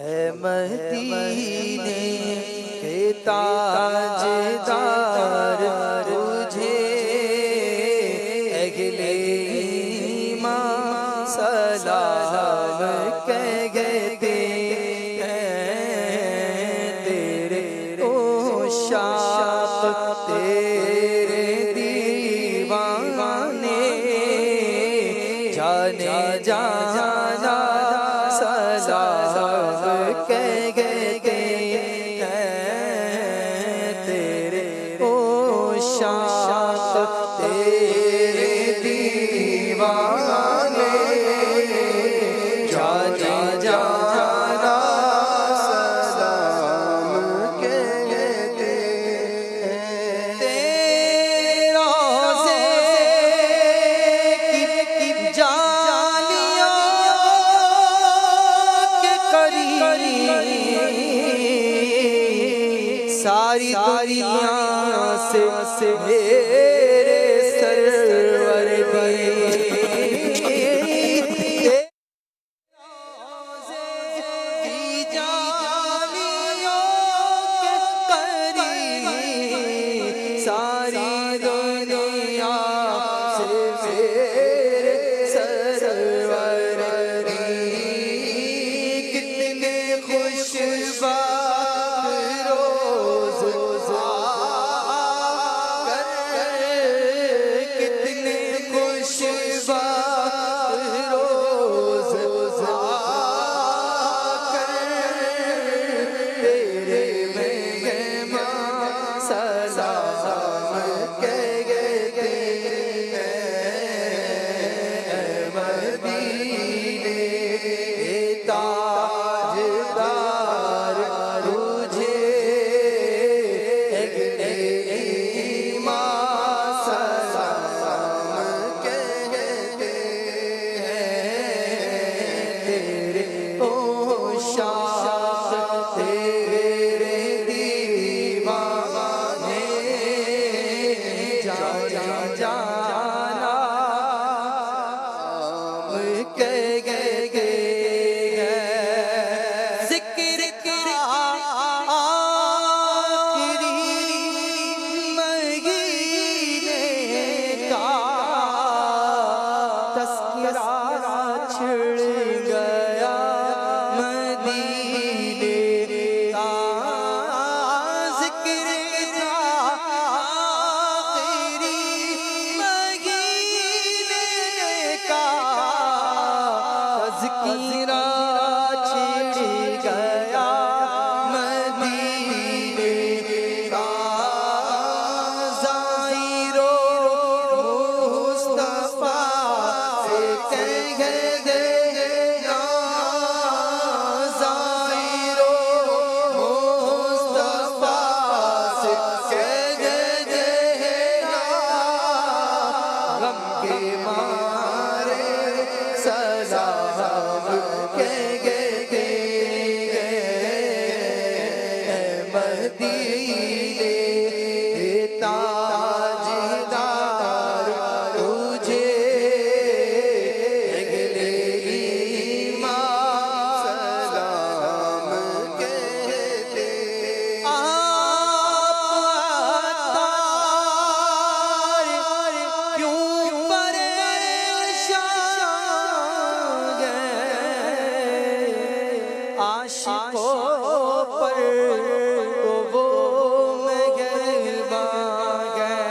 اے مدینے کے تاجدار تجھے اہل ایمان سلام کہتے ہیں، تیرے عشاق تیرے دیوانے جانے جانا سلام کہتے ہیں، تیرے عشاق تیرے دیوانے جانے جانا سلام کہتے ہیں، تیرے روضے کی جالیوں کے قریب ساری دنیا سے میرے سرور بھی ساری دنیا سے میرے سرور بھی کتنے خوش روز کتنے خوش روز تیرے مہمان سلام کہتے ہیں، مدینے تاجدار تجھے اہل ایمان سلام کہتے ہیں، تیرے عشاق تیرے دیوانے جانا جانا کہتے ہیں، ذکر کا آخری مہینے کا تذکرہ چھڑ گیا مدینے کا، ذکر کا آخری مہینے کا تذکرہ چھڑ گیا مدینے کا، ظاہر مصطفیٰ سے کہہ دینا، ظاہر مصطفیٰ سے کہہ دینا، غم کے مارے سلام کہتے ہیں، مدینے تاجدار تجھے اہل ایمان سلام کہتے ہیں، آپ عطار کیوں پریشان گئے، عاشقوں پر تو وہ مہربان گئے،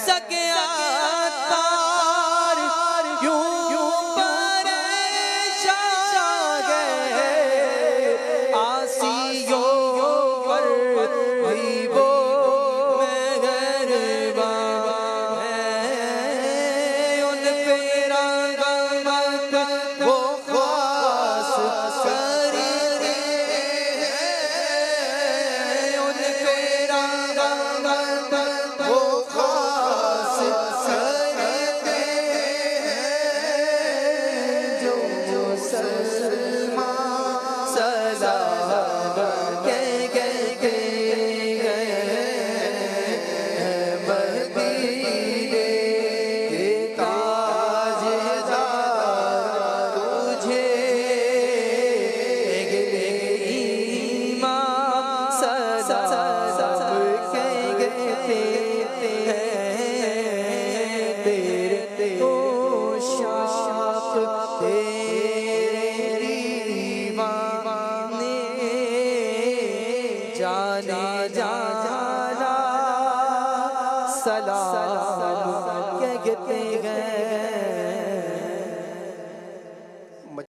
سگے عطار کیوں پریشان گئے، عاصیوں پر بھی وہ مہربان ہیں، ان پہ رحمت وہ خاص کرتے ہیں، جانے جانا سلام کہتے ہیں